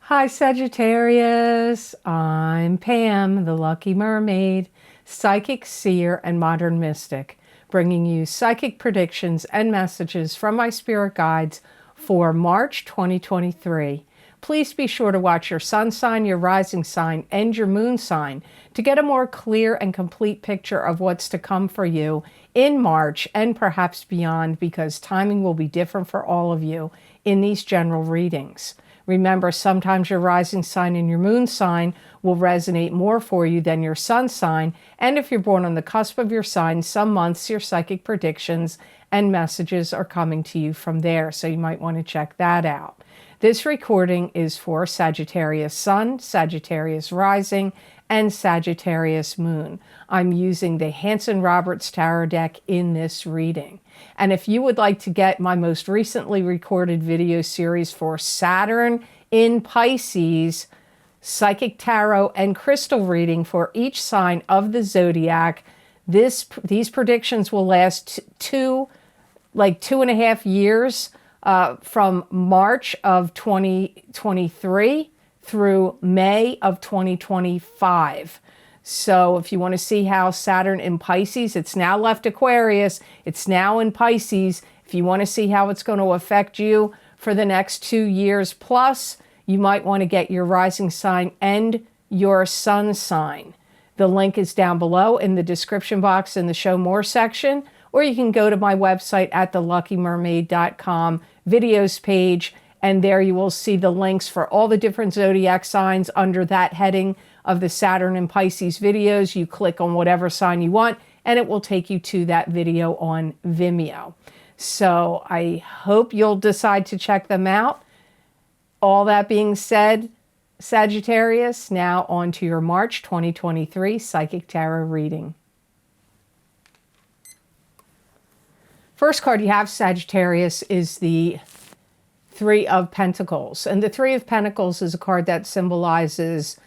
Hi Sagittarius, I'm Pam, the Lucky Mermaid, psychic seer and modern mystic, bringing you psychic predictions and messages from my spirit guides for March 2023. Please be sure to watch your sun sign, your rising sign, and your moon sign to get a more clear and complete picture of what's to come for you in March and perhaps beyond, because timing will be different for all of you in these general readings. Remember, sometimes your rising sign and your moon sign will resonate more for you than your sun sign. And if you're born on the cusp of your sign, some months your psychic predictions and messages are coming to you from there. So you might want to check that out. This recording is for Sagittarius Sun, Sagittarius Rising, and Sagittarius Moon. I'm using the Hanson-Roberts Tarot deck in this reading. And if you would like to get my most recently recorded video series for Saturn in Pisces, Psychic Tarot and Crystal reading for each sign of the zodiac, these predictions will last two and a half years, from March of 2023 through May of 2025. So if you want to see how Saturn in Pisces, it's now left Aquarius, it's now in Pisces. If you want to see how it's going to affect you for the next 2 years plus, you might want to get your rising sign and your sun sign. The link is down below in the description box in the Show More section, or you can go to my website at theluckymermaid.com videos page, and there you will see the links for all the different zodiac signs under that heading of the Saturn and Pisces videos. You click on whatever sign you want, and it will take you to that video on Vimeo. So I hope you'll decide to check them out. All that being said, Sagittarius, now on to your March 2023 Psychic Tarot reading. First card you have, Sagittarius, is the Three of Pentacles. And the Three of Pentacles is a card that symbolizes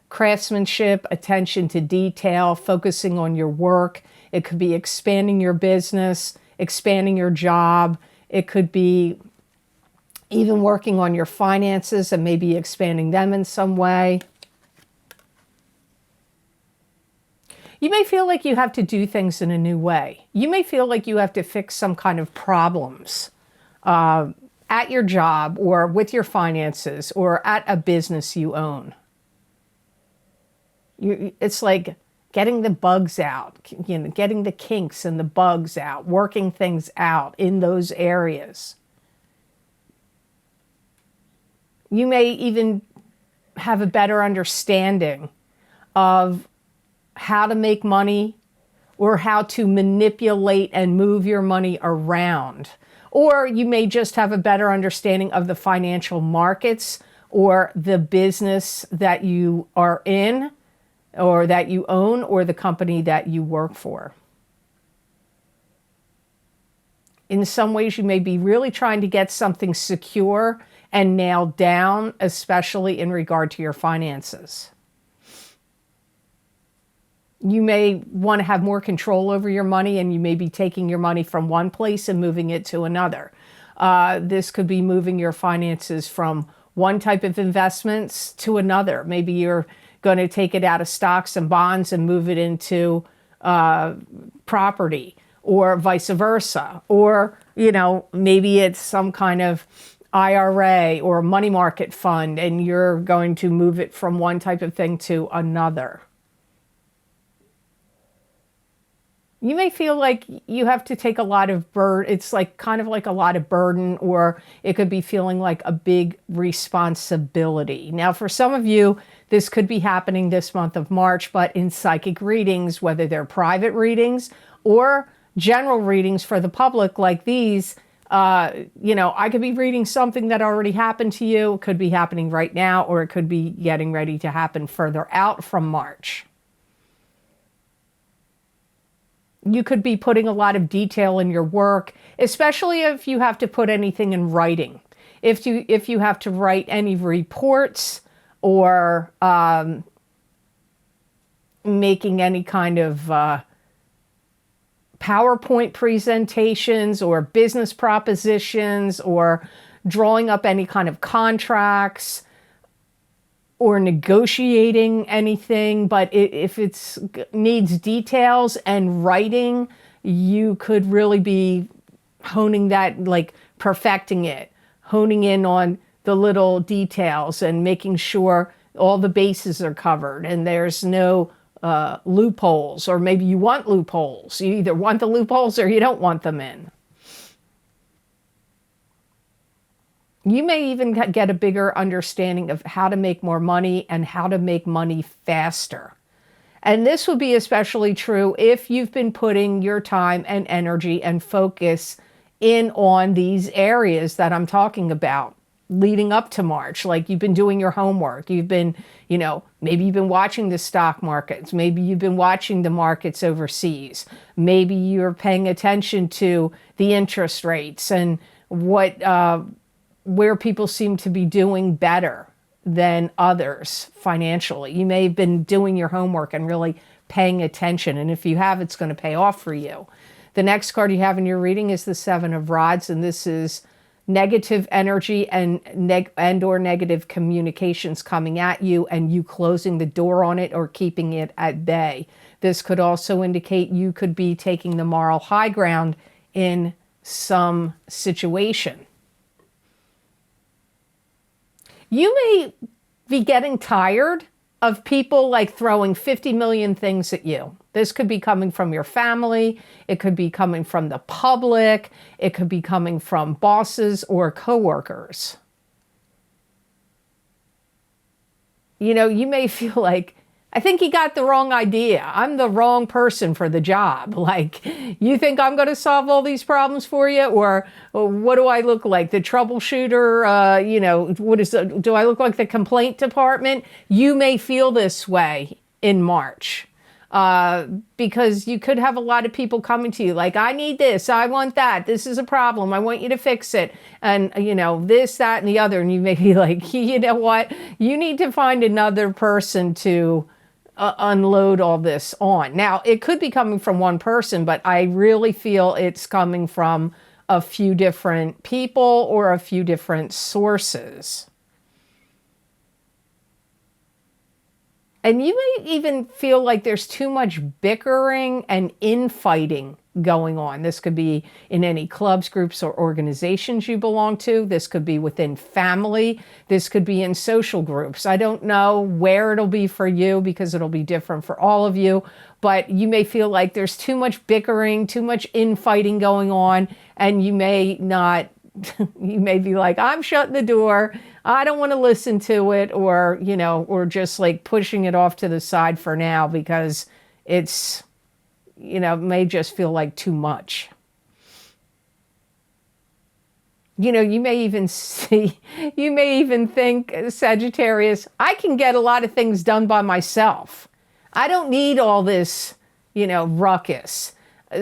craftsmanship, attention to detail, focusing on your work. It could be expanding your business, expanding your job. It could be even working on your finances and maybe expanding them in some way. You may feel like you have to do things in a new way. You may feel like you have to fix some kind of problems at your job or with your finances or at a business you own. It's like getting the bugs out, getting the kinks and the bugs out, working things out in those areas. You may even have a better understanding of how to make money or how to manipulate and move your money around. Or you may just have a better understanding of the financial markets or the business that you are in or that you own or the company that you work for. In some ways, you may be really trying to get something secure and nailed down, especially in regard to your finances. You may want to have more control over your money, and you may be taking your money from one place and moving it to another. This could be moving your finances from one type of investments to another. Maybe you're going to take it out of stocks and bonds and move it into property, or vice versa. Or, maybe it's some kind of IRA or money market fund, and you're going to move it from one type of thing to another. You may feel like you have to take a lot of burden. It's kind of like a lot of burden, or it could be feeling like a big responsibility. Now, for some of you, this could be happening this month of March, but in psychic readings, whether they're private readings or general readings for the public like these, I could be reading something that already happened to you. It could be happening right now, or it could be getting ready to happen further out from March. You could be putting a lot of detail in your work, especially if you have to put anything in writing. If you have to write any reports or making any kind of PowerPoint presentations or business propositions or drawing up any kind of contracts, or negotiating anything, but if it's needs details and writing, you could really be honing that, like perfecting it, honing in on the little details and making sure all the bases are covered and there's no loopholes, or maybe you want loopholes. You either want the loopholes or you don't want them in. You may even get a bigger understanding of how to make more money and how to make money faster. And this would be especially true if you've been putting your time and energy and focus in on these areas that I'm talking about leading up to March. Like you've been doing your homework. You've been, maybe you've been watching the stock markets. Maybe you've been watching the markets overseas. Maybe you're paying attention to the interest rates and where people seem to be doing better than others financially. You may have been doing your homework and really paying attention. And if you have, it's going to pay off for you. The next card you have in your reading is the Seven of Rods, and this is negative energy and or negative communications coming at you and you closing the door on it or keeping it at bay. This could also indicate you could be taking the moral high ground in some situation. You may be getting tired of people like throwing 50 million things at you. This could be coming from your family. It could be coming from the public. It could be coming from bosses or coworkers. You may feel like, I think you got the wrong idea. I'm the wrong person for the job. Like, you think I'm going to solve all these problems for you? Or what do I look like? The troubleshooter? Do I look like the complaint department? You may feel this way in March. Because you could have a lot of people coming to you like, I need this, I want that, this is a problem, I want you to fix it, and this, that, and the other, and you may be like, you know what, you need to find another person to unload all this on. Now, it could be coming from one person, but I really feel it's coming from a few different people or a few different sources. And you may even feel like there's too much bickering and infighting going on. This could be in any clubs, groups, or organizations you belong to. This could be within family. This could be in social groups. I don't know where it'll be for you because it'll be different for all of you. But you may feel like there's too much bickering, too much infighting going on, and you may not you may be like, I'm shutting the door. I don't want to listen to it, or just like pushing it off to the side for now because it's, may just feel like too much. You may even think, Sagittarius, I can get a lot of things done by myself. I don't need all this, ruckus.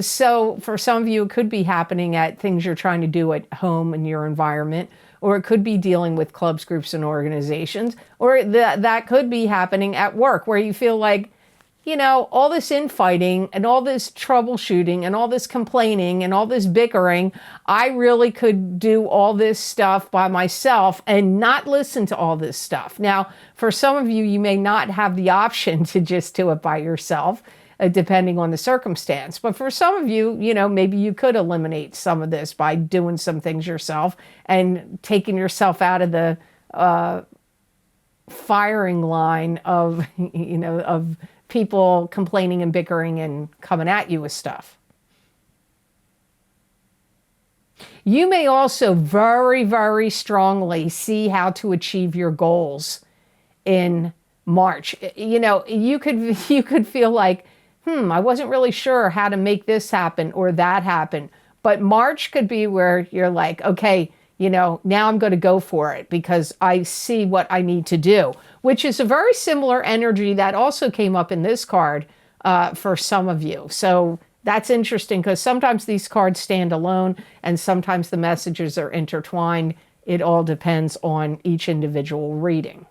So for some of you, it could be happening at things you're trying to do at home in your environment, or it could be dealing with clubs, groups, and organizations, or that could be happening at work where you feel like, all this infighting and all this troubleshooting and all this complaining and all this bickering, I really could do all this stuff by myself and not listen to all this stuff. Now, for some of you, you may not have the option to just do it by yourself, depending on the circumstance. But for some of you, maybe you could eliminate some of this by doing some things yourself and taking yourself out of the firing line of, of people complaining and bickering and coming at you with stuff. You may also very, very strongly see how to achieve your goals in March. You could feel like, I wasn't really sure how to make this happen or that happen. But March could be where you're like, okay, now I'm going to go for it because I see what I need to do, which is a very similar energy that also came up in this card for some of you. So that's interesting because sometimes these cards stand alone and sometimes the messages are intertwined. It all depends on each individual reading.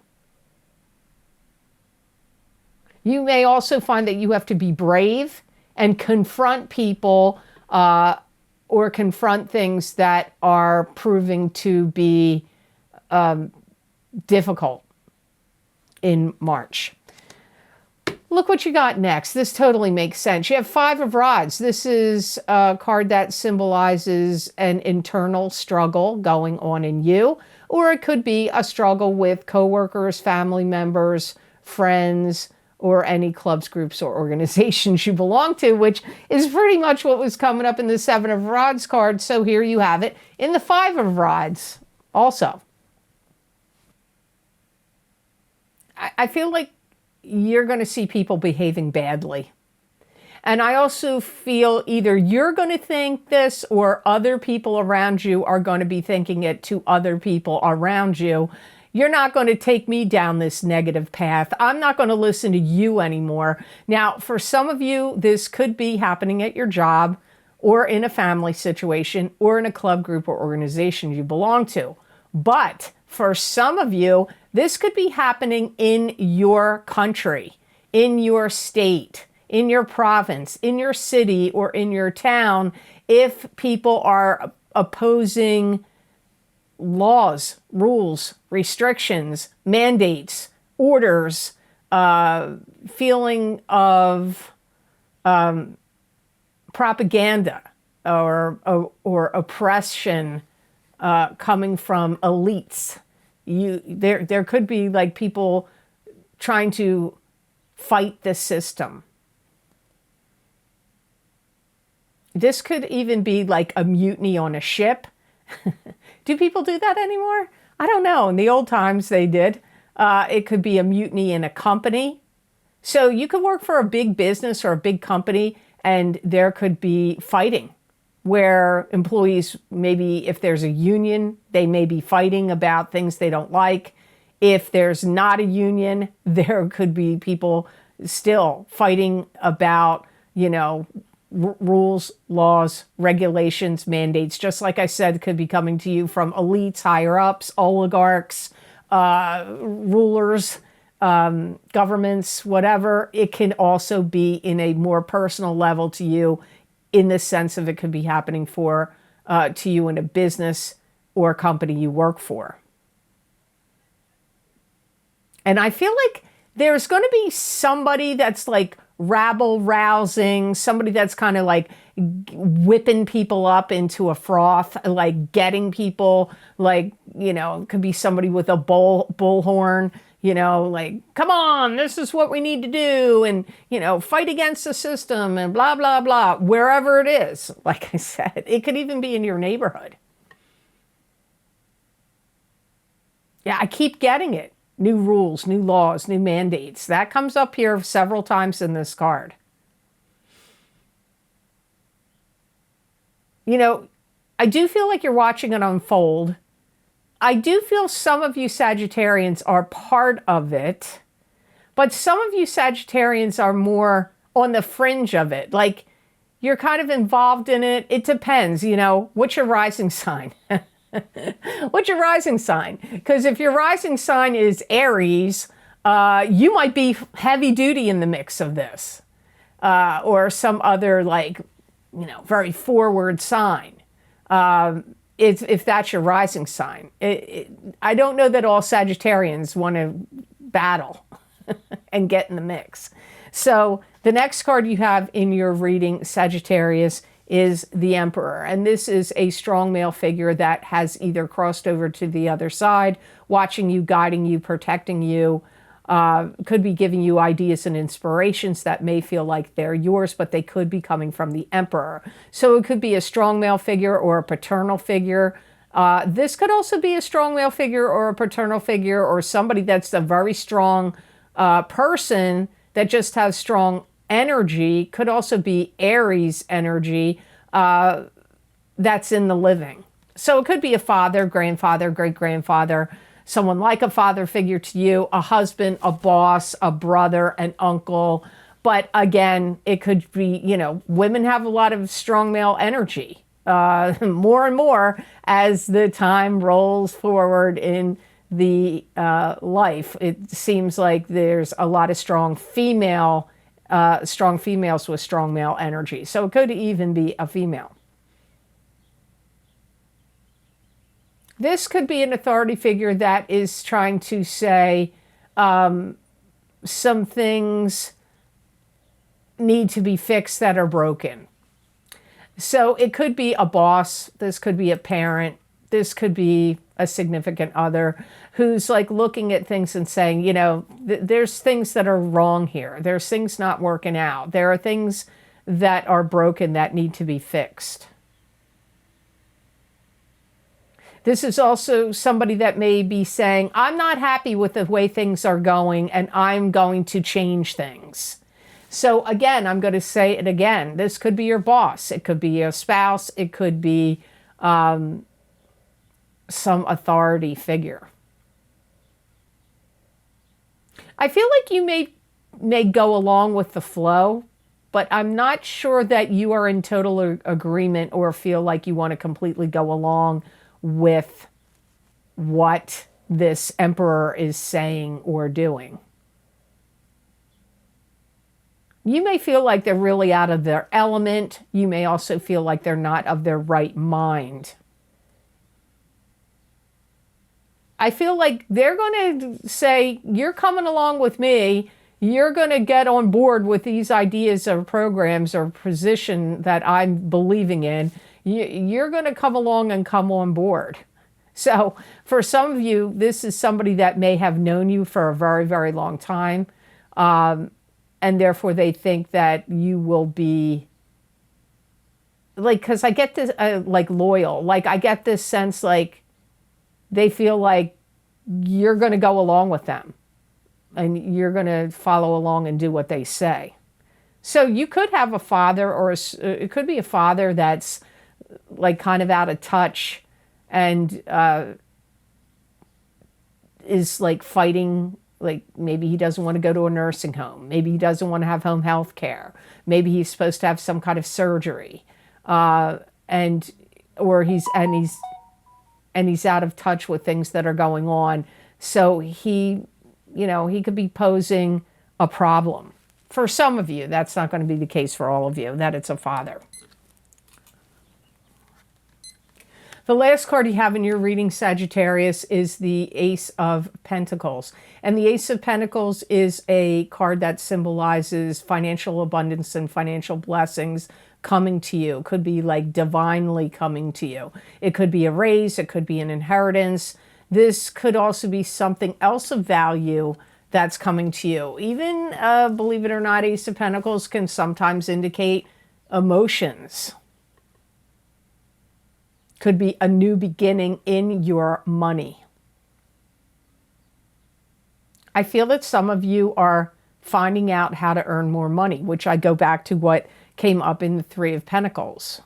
You may also find that you have to be brave and confront people or confront things that are proving to be difficult in March. Look what you got next. This totally makes sense. You have Five of Rods. This is a card that symbolizes an internal struggle going on in you, or it could be a struggle with coworkers, family members, friends, or any clubs, groups, or organizations you belong to, which is pretty much what was coming up in the Seven of Rods card. So here you have it in the Five of Rods also. I feel like you're going to see people behaving badly. And I also feel either you're going to think this or other people around you are going to be thinking it to other people around you. You're not going to take me down this negative path. I'm not going to listen to you anymore. Now, for some of you, this could be happening at your job or in a family situation or in a club, group, or organization you belong to. But for some of you, this could be happening in your country, in your state, in your province, in your city, or in your town, if people are opposing laws, rules, restrictions, mandates, orders, feeling of propaganda or oppression coming from elites. There could be like people trying to fight the system. This could even be like a mutiny on a ship. Do people do that anymore? I don't know. In the old times they did. It could be a mutiny in a company. So you could work for a big business or a big company and there could be fighting where employees, maybe if there's a union, they may be fighting about things they don't like. If there's not a union, there could be people still fighting about, rules, laws, regulations, mandates. Just like I said, could be coming to you from elites, higher ups, oligarchs, rulers, governments, whatever. It can also be in a more personal level to you, in the sense of it could be happening to you in a business or company you work for. And I feel like there's going to be somebody that's like rabble-rousing, somebody that's kind of like whipping people up into a froth, like getting people, like, it could be somebody with a bullhorn, like, come on, this is what we need to do, and, fight against the system, and blah, blah, blah, wherever it is. Like I said, it could even be in your neighborhood. Yeah, I keep getting it. New rules, new laws, new mandates. That comes up here several times in this card. I do feel like you're watching it unfold. I do feel some of you Sagittarians are part of it, but some of you Sagittarians are more on the fringe of it. Like, you're kind of involved in it. It depends, what's your rising sign? What's your rising sign? Because if your rising sign is Aries, you might be heavy duty in the mix of this, or some other very forward sign. If that's your rising sign. I don't know that all Sagittarians want to battle and get in the mix. So the next card you have in your reading, Sagittarius, is the Emperor. And this is a strong male figure that has either crossed over to the other side, watching you, guiding you, protecting you, could be giving you ideas and inspirations that may feel like they're yours, but they could be coming from the Emperor. So it could be a strong male figure or a paternal figure. This could also be a strong male figure or a paternal figure, or somebody that's a very strong person that just has strong energy. Could also be Aries energy that's in the living. So it could be a father, grandfather, great-grandfather, someone like a father figure to you, a husband, a boss, a brother, an uncle. But again, it could be, women have a lot of strong male energy, more and more as the time rolls forward in the life. It seems like there's a lot of strong females with strong male energy. So it could even be a female. This could be an authority figure that is trying to say, some things need to be fixed that are broken. So it could be a boss, this could be a parent, this could be a significant other who's like looking at things and saying, you know, there's things that are wrong here. There's things not working out. There are things that are broken that need to be fixed. This is also somebody that may be saying, I'm not happy with the way things are going and I'm going to change things. So again, I'm going to say it again. This could be your boss. It could be your spouse. It could be some authority figure. I feel like you may go along with the flow, but I'm not sure that you are in total agreement or feel like you want to completely go along with what this emperor is saying or doing. You may feel like they're really out of their element. You may also feel like they're not of their right mind. I feel like they're going to say, you're coming along with me. You're going to get on board with these ideas or programs or position that I'm believing in. You're going to come along and come on board. So for some of you, this is somebody that may have known you for a very, very long time. And therefore they think that you will be like, because I get this like loyal, like I get this sense like they feel like you're going to go along with them and you're going to follow along and do what they say. So you could have a father, or it could be a father that's like kind of out of touch and is like fighting. Like maybe he doesn't want to go to a nursing home. Maybe he doesn't want to have home health care. Maybe he's supposed to have some kind of surgery, and he's out of touch with things that are going on. So he could be posing a problem. For some of you, that's not going to be the case for all of you, that it's a father. The last card you have in your reading, Sagittarius, is the Ace of Pentacles. And the Ace of Pentacles is a card that symbolizes financial abundance and financial blessings coming to you. It could be like divinely coming to you. It could be a raise. It could be an inheritance. This could also be something else of value that's coming to you. Even, believe it or not, Ace of Pentacles can sometimes indicate emotions. Could be a new beginning in your money. I feel that some of you are finding out how to earn more money, which I go back to what came up in the Three of Pentacles.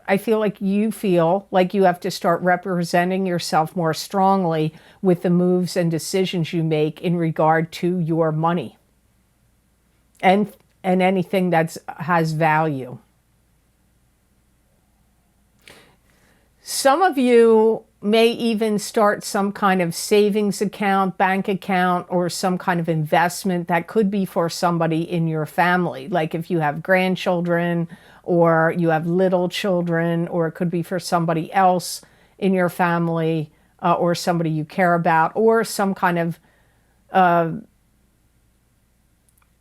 I feel like you have to start representing yourself more strongly with the moves and decisions you make in regard to your money and anything that has value. Some of you may even start some kind of savings account, bank account, or some kind of investment that could be for somebody in your family. Like if you have grandchildren or you have little children, or it could be for somebody else in your family or somebody you care about, or some kind of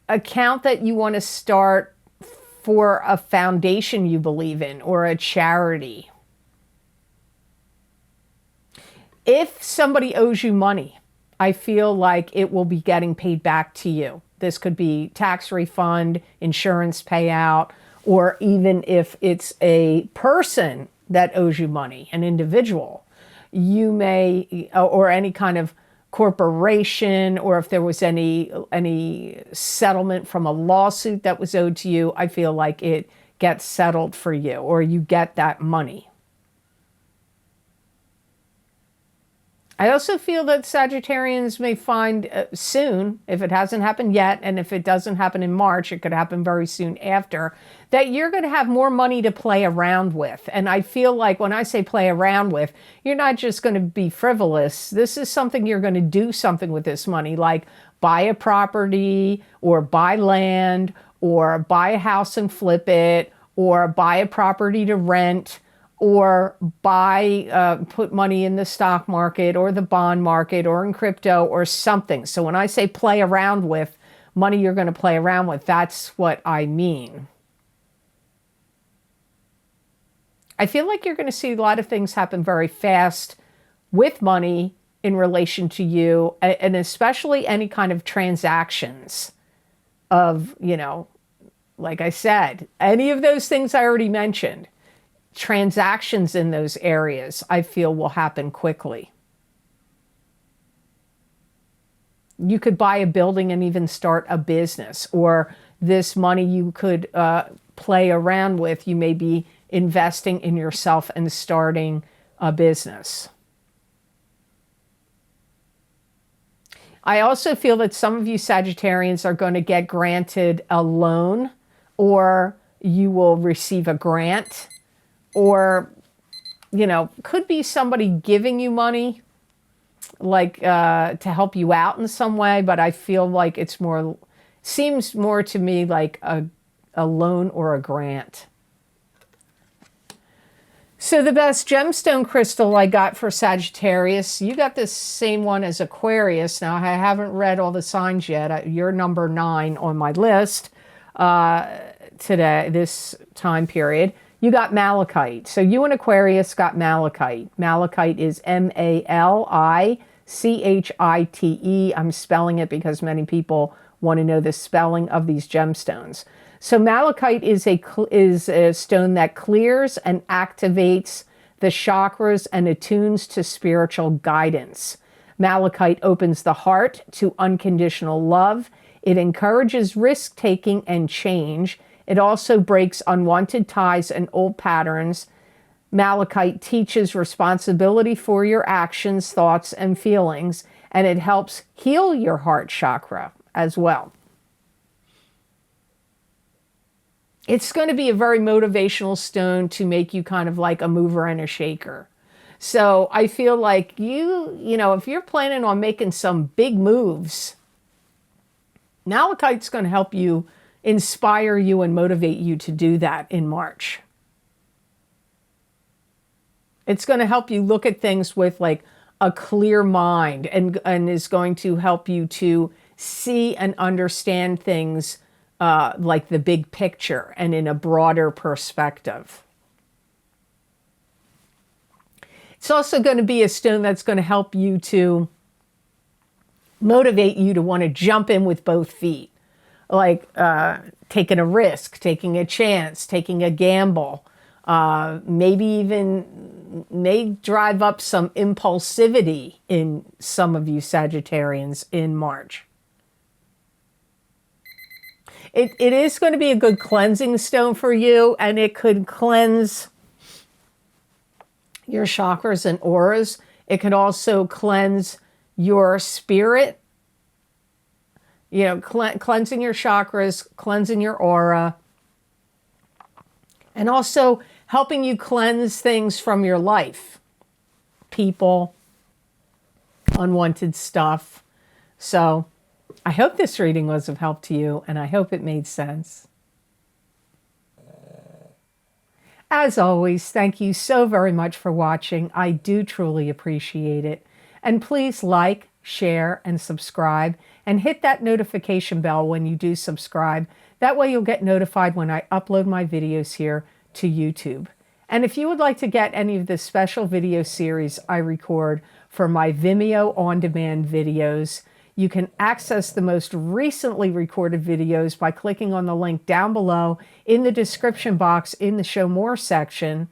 account that you want to start for a foundation you believe in or a charity. If somebody owes you money, I feel like it will be getting paid back to you. This could be tax refund, insurance payout, or even if it's a person that owes you money, an individual, you may, or any kind of corporation, or if there was any settlement from a lawsuit that was owed to you, I feel like it gets settled for you, or you get that money. I also feel that Sagittarians may find soon, if it hasn't happened yet, and if it doesn't happen in March, it could happen very soon after, that you're going to have more money to play around with. And I feel like when I say play around with, you're not just going to be frivolous. This is something you're going to do something with this money, like buy a property or buy land or buy a house and flip it or buy a property to rent. or buy, put money in the stock market or the bond market or in crypto or something. So when I say play around with, money you're going to play around with, that's what I mean. I feel like you're going to see a lot of things happen very fast with money in relation to you, and especially any kind of transactions of, you know, like I said, any of those things I already mentioned, transactions in those areas, I feel will happen quickly. You could buy a building and even start a business, or this money you could play around with. You may be investing in yourself and starting a business. I also feel that some of you Sagittarians are going to get granted a loan, or you will receive a grant, or, you know, could be somebody giving you money, like to help you out in some way, but I feel like it's more, seems more to me like a loan or a grant. So the best gemstone crystal I got for Sagittarius, you got the same one as Aquarius. Now, I haven't read all the signs yet. You're number 9 on my list today, this time period. You got malachite. So you and Aquarius got malachite. Malachite is M-A-L-I-C-H-I-T-E. I'm spelling it because many people want to know the spelling of these gemstones. So malachite is a stone that clears and activates the chakras and attunes to spiritual guidance. Malachite opens the heart to unconditional love. It encourages risk-taking and change. It also breaks unwanted ties and old patterns. Malachite teaches responsibility for your actions, thoughts, and feelings, and it helps heal your heart chakra as well. It's going to be a very motivational stone to make you kind of like a mover and a shaker. So I feel like you know, if you're planning on making some big moves, malachite's going to help you, inspire you, and motivate you to do that in March. It's going to help you look at things with like a clear mind, and is going to help you to see and understand things like the big picture and in a broader perspective. It's also going to be a stone that's going to help you to motivate you to want to jump in with both feet, like taking a risk, taking a chance, taking a gamble, maybe even may drive up some impulsivity in some of you Sagittarians in March. It is going to be a good cleansing stone for you, and it could cleanse your chakras and auras. It could also cleanse your spirit, you know, cleansing your chakras, cleansing your aura, and also helping you cleanse things from your life, people, unwanted stuff. So I hope this reading was of help to you, and I hope it made sense. As always, thank you so very much for watching. I do truly appreciate it. And please like, share, and subscribe, and hit that notification bell when you do subscribe. That way you'll get notified when I upload my videos here to YouTube. And if you would like to get any of the special video series I record for my Vimeo on-demand videos, you can access the most recently recorded videos by clicking on the link down below in the description box in the Show More section.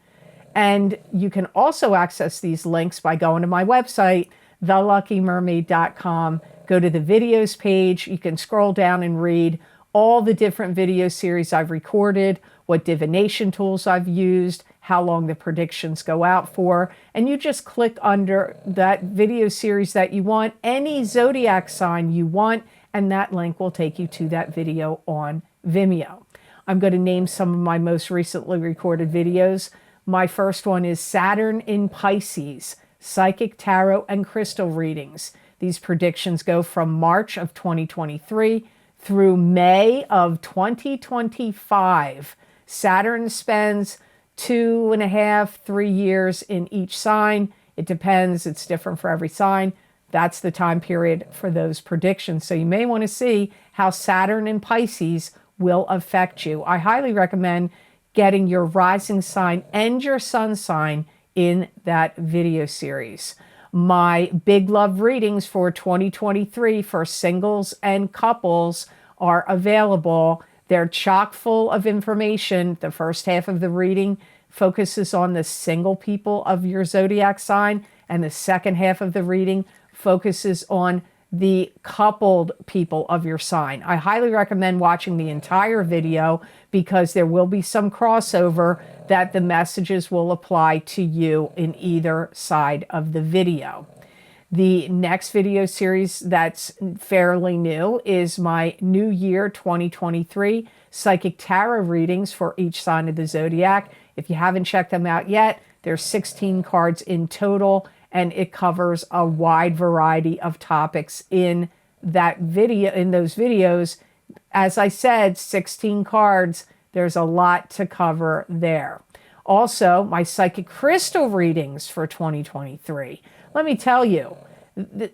And you can also access these links by going to my website, theluckymermaid.com. Go to the videos page. You can scroll down and read all the different video series I've recorded, what divination tools I've used, how long the predictions go out for, and you just click under that video series that you want, any zodiac sign you want, and that link will take you to that video on Vimeo. I'm going to name some of my most recently recorded videos. My first one is Saturn in Pisces, Psychic Tarot and Crystal Readings. These predictions go from March of 2023 through May of 2025. Saturn spends 2.5, 3 years in each sign. It depends. It's different for every sign. That's the time period for those predictions. So you may want to see how Saturn in Pisces will affect you. I highly recommend getting your rising sign and your sun sign in that video series. My Big Love readings for 2023 for singles and couples are available. They're chock full of information. The first half of the reading focuses on the single people of your zodiac sign, and the second half of the reading focuses on the coupled people of your sign. I highly recommend watching the entire video because there will be some crossover that the messages will apply to you in either side of the video. The next video series that's fairly new is my New Year 2023 Psychic Tarot readings for each sign of the zodiac. If you haven't checked them out yet, there's 16 cards in total, and it covers a wide variety of topics in that video, in those videos. As I said, 16 cards. There's a lot to cover there. Also, my psychic crystal readings for 2023. Let me tell you,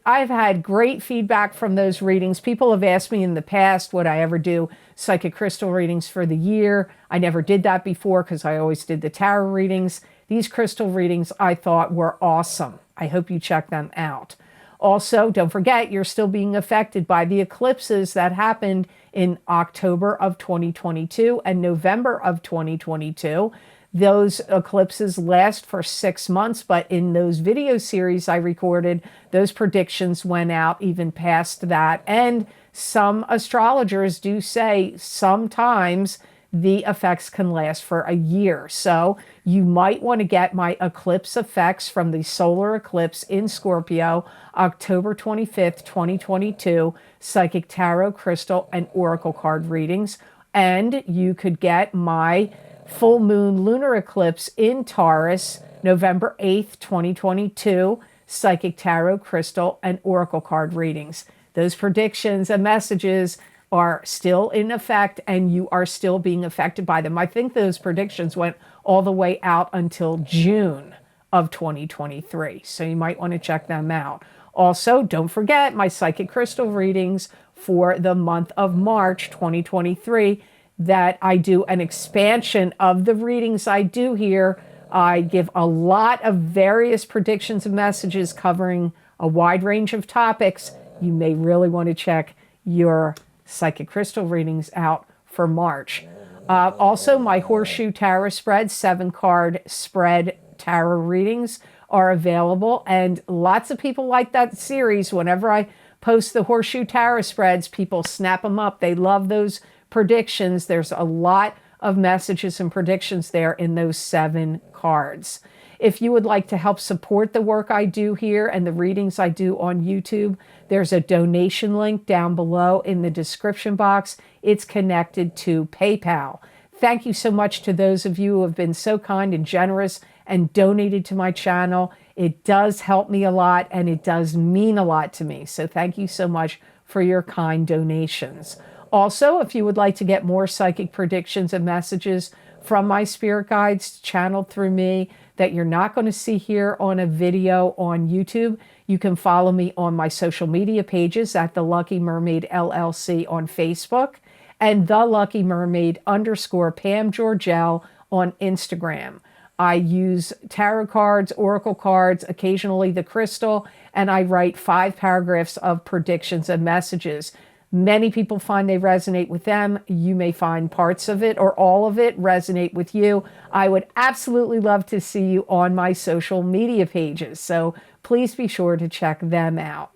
I've had great feedback from those readings. People have asked me in the past, would I ever do psychic crystal readings for the year? I never did that before because I always did the tarot readings. These crystal readings I thought were awesome. I hope you check them out. Also, don't forget, you're still being affected by the eclipses that happened in October of 2022 and November of 2022. Those eclipses last for 6 months, but in those video series I recorded, those predictions went out even past that. And some astrologers do say sometimes the effects can last for a year. So you might want to get my eclipse effects from the solar eclipse in Scorpio, October 25th, 2022, psychic tarot, crystal, and oracle card readings. And you could get my full moon lunar eclipse in Taurus, November 8th, 2022, psychic tarot, crystal, and oracle card readings. Those predictions and messages are still in effect, and you are still being affected by them. I think those predictions went all the way out until June of 2023, so you might want to check them out. Also, don't forget my psychic crystal readings for the month of March 2023, that I do an expansion of the readings I do here. I give a lot of various predictions and messages covering a wide range of topics. You may really want to check your psychic crystal readings out for March. Also, my Horseshoe Tarot spread, 7-card spread tarot readings are available, and lots of people like that series. Whenever I post the Horseshoe Tarot spreads, people snap them up. They love those predictions. There's a lot of messages and predictions there in those 7 cards. If you would like to help support the work I do here and the readings I do on YouTube, there's a donation link down below in the description box. It's connected to PayPal. Thank you so much to those of you who have been so kind and generous and donated to my channel. It does help me a lot, and it does mean a lot to me. So thank you so much for your kind donations. Also, if you would like to get more psychic predictions and messages from my spirit guides channeled through me that you're not going to see here on a video on YouTube, you can follow me on my social media pages at the Lucky Mermaid LLC on Facebook and the Lucky Mermaid _ Pam Georgel on Instagram. I use tarot cards, oracle cards, occasionally the crystal, and I write 5 paragraphs of predictions and messages. Many people find they resonate with them. You may find parts of it or all of it resonate with you. I would absolutely love to see you on my social media pages, so please be sure to check them out.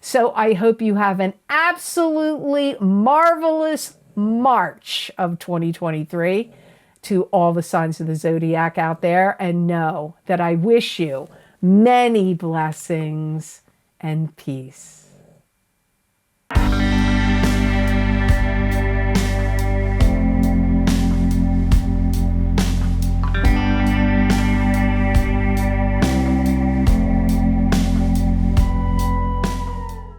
So I hope you have an absolutely marvelous March of 2023 to all the signs of the zodiac out there, and know that I wish you many blessings and peace.